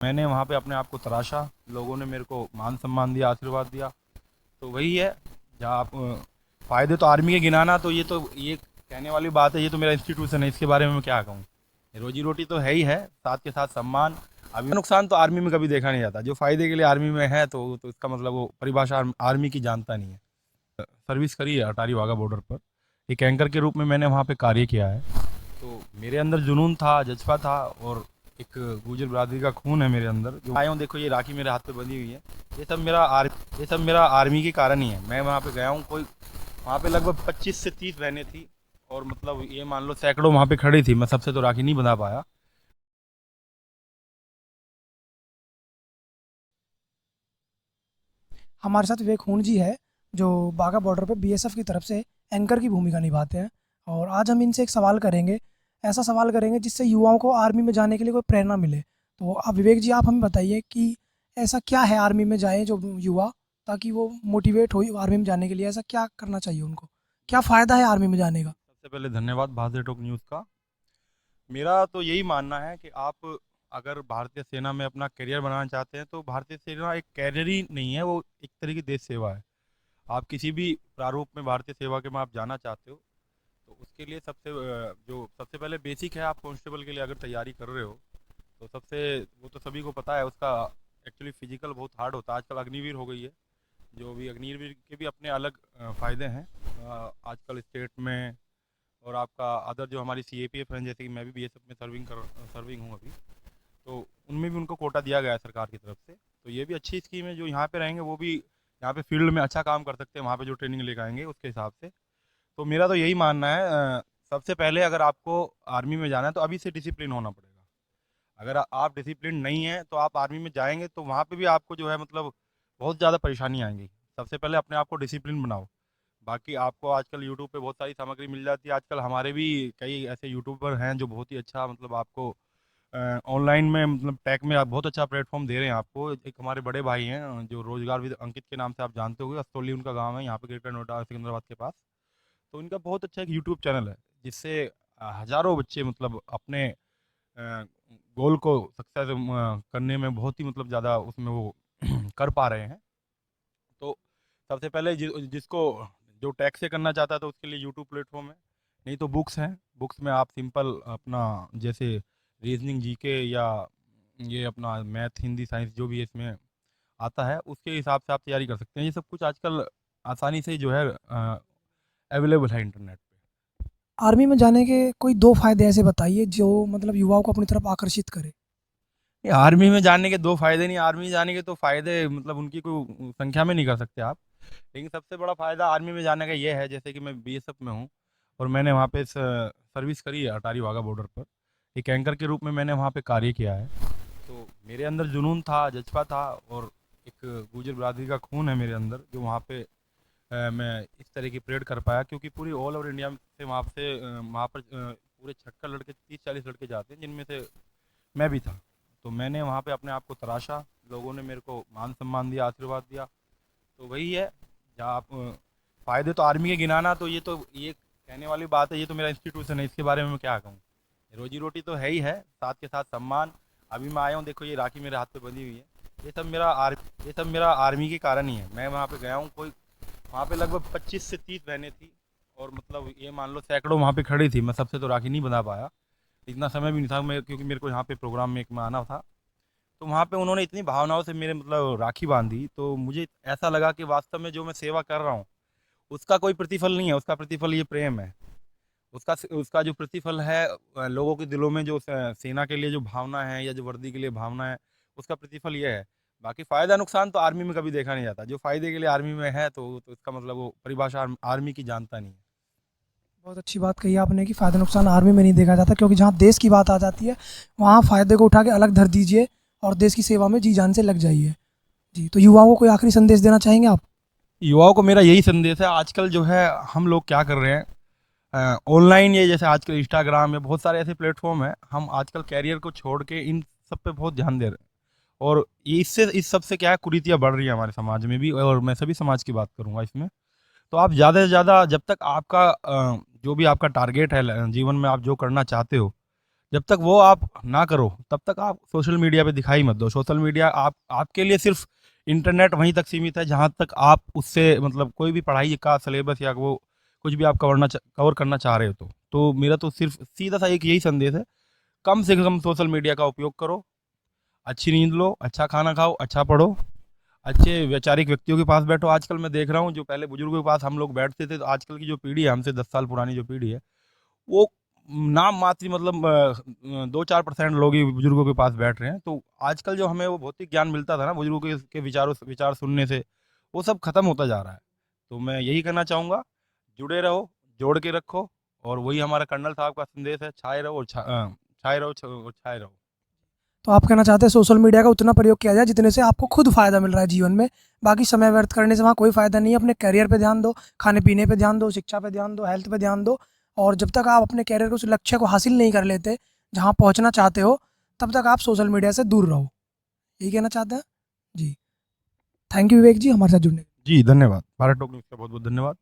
मैंने वहाँ पे अपने आप को तराशा, लोगों ने मेरे को मान सम्मान दिया, आशीर्वाद दिया। तो वही है, जहाँ आप फ़ायदे तो आर्मी के गिनाना, तो ये कहने वाली बात है, ये तो मेरा इंस्टीट्यूशन है, इसके बारे में मैं क्या कहूँ। रोजी रोटी तो है ही है, साथ के साथ सम्मान। अभी नुकसान तो आर्मी में कभी देखा नहीं जाता। जो फ़ायदे के लिए आर्मी में है, तो इसका मतलब वो परिभाषा आर्मी की जानता नहीं है। सर्विस करी है अटारी वाघा बॉर्डर पर। एक एंकर के रूप में मैंने वहाँ पे कार्य किया है। तो मेरे अंदर जुनून था, जज्बा था, और एक गुर्जर बिरादरी का खून है मेरे अंदर। जो आया हूँ, देखो ये राखी मेरे हाथ पे बंधी हुई है। ये सब मेरा आर्मी के कारण ही है। मैं वहाँ पे गया हूँ, कोई वहाँ पे लगभग 25 से 30 बहनें थी, और मतलब ये मान लो सैकड़ों वहाँ पे खड़ी थी। मैं सबसे तो राखी नहीं बंधा पाया। हमारे साथ विवेक खून जी है, जो बाघा बॉर्डर पे बीएसएफ की तरफ से एंकर की भूमिका निभाते हैं। और आज हम इनसे एक सवाल करेंगे, ऐसा सवाल करेंगे जिससे युवाओं को आर्मी में जाने के लिए कोई प्रेरणा मिले। तो अब विवेक जी, आप हमें बताइए कि ऐसा क्या है आर्मी में जाएं जो युवा, ताकि वो मोटिवेट हो आर्मी में जाने के लिए। ऐसा क्या करना चाहिए उनको, क्या फ़ायदा है आर्मी में जाने का? सबसे पहले धन्यवाद भारतीय टॉक न्यूज़ का। मेरा तो यही मानना है कि आप अगर भारतीय सेना में अपना करियर बनाना चाहते हैं, तो भारतीय सेना एक कैरियर ही नहीं है, वो एक तरह की देश सेवा है। आप किसी भी प्रारूप में भारतीय सेवा के में आप जाना चाहते हो, तो उसके लिए जो सबसे पहले बेसिक है, आप कांस्टेबल के लिए अगर तैयारी कर रहे हो, तो सबसे वो तो सभी को पता है, उसका एक्चुअली फिजिकल बहुत हार्ड होता है। आजकल अग्निवीर हो गई है, जो भी अग्निवीर के भी अपने अलग फ़ायदे हैं आजकल स्टेट में। और आपका अदर जो हमारी सीएपीएफ हैं, जैसे कि मैं भी बीएसएफ में सर्विंग हूँ अभी, तो उनमें भी उनको कोटा दिया गया है सरकार की तरफ से। तो ये भी अच्छी स्कीम है। जो यहाँ पे रहेंगे वो भी यहाँ पे फील्ड में अच्छा काम कर सकते हैं, वहाँ पे जो ट्रेनिंग लेकर आएंगे उसके हिसाब से। तो मेरा तो यही मानना है, सबसे पहले अगर आपको आर्मी में जाना है, तो अभी से डिसिप्लिन होना पड़ेगा। अगर आप डिसिप्लिन नहीं है, तो आप आर्मी में जाएंगे तो वहाँ पे भी आपको जो है मतलब बहुत ज़्यादा परेशानी आएंगी। सबसे पहले अपने आप को डिसिप्लिन बनाओ। बाकी आपको आजकल यूट्यूब पे बहुत सारी सामग्री मिल जाती है। आजकल हमारे भी कई ऐसे यूट्यूबर हैं जो बहुत ही अच्छा मतलब आपको ऑनलाइन में मतलब टेक में आप बहुत अच्छा प्लेटफॉर्म दे रहे हैं आपको। एक हमारे बड़े भाई हैं जो रोजगार विद अंकित के नाम से आप जानते होंगे, अस्तौली उनका गांव है, यहाँ पे ग्रेटर नोएडा सिकंदराबाद के पास। तो इनका बहुत अच्छा एक यूट्यूब चैनल है, जिससे हजारों बच्चे मतलब अपने गोल को सक्सेस करने में बहुत ही मतलब ज़्यादा उसमें वो कर पा रहे हैं। तो सबसे पहले जिसको जो टैक्स से करना चाहता है, तो उसके लिए यूट्यूब प्लेटफॉर्म है। नहीं तो बुक्स हैं, बुक्स में आप सिंपल अपना जैसे रीजनिंग, जीके, या ये अपना मैथ, हिंदी, साइंस जो भी इसमें आता है, उसके हिसाब से आप तैयारी कर सकते हैं। ये सब कुछ आजकल आसानी से जो है अवेलेबल है इंटरनेट पे। आर्मी में जाने के कोई 2 फ़ायदे ऐसे बताइए जो मतलब युवाओं को अपनी तरफ आकर्षित करे। ये आर्मी में जाने के दो फायदे नहीं, आर्मी जाने के तो फायदे मतलब उनकी कोई संख्या में नहीं कर सकते आप। लेकिन सबसे बड़ा फायदा आर्मी में जाने का ये है, जैसे कि मैं बीएसएफ में हूँ, और मैंने वहाँ पे सर्विस करी है अटारी वाघा बॉर्डर पर। एक एंकर के रूप में मैंने वहाँ पे कार्य किया है। तो मेरे अंदर जुनून था, जज्बा था, और एक गुर्जर बिरादरी का खून है मेरे अंदर, जो वहाँ पे मैं इस तरह की परेड कर पाया। क्योंकि पूरी ऑल ओवर इंडिया से वहाँ पर पूरे 76 लड़के, 30-40 लड़के जाते हैं, जिनमें से मैं भी था। तो मैंने वहाँ पे अपने आप को तराशा, लोगों ने मेरे को मान सम्मान दिया, आशीर्वाद दिया। तो वही है, जहाँ आप फ़ायदे तो आर्मी के गिनाना, तो ये कहने वाली बात है, ये तो मेरा इंस्टीट्यूशन है, इसके बारे में मैं क्या कहूँ। रोजी रोटी तो है ही है, साथ के साथ सम्मान। अभी मैं आया हूँ, देखो ये राखी मेरे हाथ पे बंधी हुई है। ये सब मेरा आर्मी के कारण ही है। मैं वहाँ पे गया हूँ, कोई वहाँ पे लगभग 25 से 30 बहनें थी, और मतलब ये मान लो सैकड़ों वहाँ पे खड़ी थी। मैं सबसे तो राखी नहीं बंधा पाया, इतना समय भी नहीं था मैं, क्योंकि मेरे को यहाँ पे प्रोग्राम में एक में आना था। तो वहाँ पे उन्होंने इतनी भावनाओं से मेरे मतलब राखी बांधी, तो मुझे ऐसा लगा कि वास्तव में जो मैं सेवा कर रहा हूँ, उसका कोई प्रतिफल नहीं है, उसका प्रतिफल ये प्रेम है। उसका उसका जो प्रतिफल है, लोगों के दिलों में जो सेना के लिए जो भावना है, या जो वर्दी के लिए भावना है, उसका प्रतिफल ये है। बाकी फायदा नुकसान तो आर्मी में कभी देखा नहीं जाता। जो फायदे के लिए आर्मी में है, तो इसका मतलब वो परिभाषा आर्मी की जानता नहीं है। बहुत अच्छी बात कही आपने कि फ़ायदा नुकसान आर्मी में नहीं देखा जाता, क्योंकि जहाँ देश की बात आ जाती है, वहाँ फ़ायदे को उठा के अलग धर दीजिए और देश की सेवा में जी जान से लग जाइए। जी, तो युवाओं को कोई आखिरी संदेश देना चाहेंगे आप? युवाओं को मेरा यही संदेश है। आजकल जो है हम लोग क्या कर रहे हैं, ऑनलाइन, ये जैसे आजकल इंस्टाग्राम में बहुत सारे ऐसे प्लेटफॉर्म हैं, हम आजकल कैरियर को छोड़ के इन सब पे बहुत ध्यान दे रहे हैं। और ये इस सब से क्या है, कुरीतियाँ बढ़ रही है हमारे समाज में भी, और मैं सभी समाज की बात करूंगा इसमें। तो आप ज़्यादा से ज़्यादा, जब तक आपका जो भी आपका टारगेट है जीवन में, आप जो करना चाहते हो, जब तक वो आप ना करो तब तक आप सोशल मीडिया पे दिखाई मत दो। सोशल मीडिया आपके लिए सिर्फ इंटरनेट वहीं तक सीमित है जहाँ तक आप उससे मतलब कोई भी पढ़ाई का सिलेबस या वो कुछ भी आप कवर करना चाह रहे हो। तो मेरा तो सिर्फ सीधा सा एक यही संदेश है, कम से कम सोशल मीडिया का उपयोग करो, अच्छी नींद लो, अच्छा खाना खाओ, अच्छा पढ़ो, अच्छे वैचारिक व्यक्तियों के पास बैठो। आजकल मैं देख रहा हूँ जो पहले बुजुर्गों के पास हम लोग बैठते थे, तो आजकल की जो पीढ़ी है, हमसे 10 साल पुरानी जो पीढ़ी है, वो नाम मात्र मतलब 2-4% लोग ही बुजुर्गों के पास बैठ रहे हैं। तो आजकल जो हमें वो भौतिक ज्ञान मिलता था ना बुजुर्गों के विचार सुनने से, वो सब खत्म होता जा रहा है। तो मैं यही कहना चाहूँगा, जुड़े रहो, जोड़ के रखो, और वही हमारा कर्नल साहब का संदेश है, छाए रहो और छाए रहो और छाए रहो। तो आप कहना चाहते हैं सोशल मीडिया का उतना प्रयोग किया जाए जितने से आपको खुद फ़ायदा मिल रहा है जीवन में, बाकी समय व्यर्थ करने से वहाँ कोई फ़ायदा नहीं है। अपने करियर पे ध्यान दो, खाने-पीने पे ध्यान दो, शिक्षा पे ध्यान दो, हेल्थ पे ध्यान दो, और जब तक आप अपने करियर के उस लक्ष्य को हासिल नहीं कर लेते, जहाँ पहुँचना चाहते हो, तब तक आप सोशल मीडिया से दूर रहो। यही कहना चाहते हैं? जी। थैंक यू विवेक जी हमारे साथ जुड़ने के लिए। जी, धन्यवाद। भारत टॉक न्यूज़ का बहुत-बहुत धन्यवाद।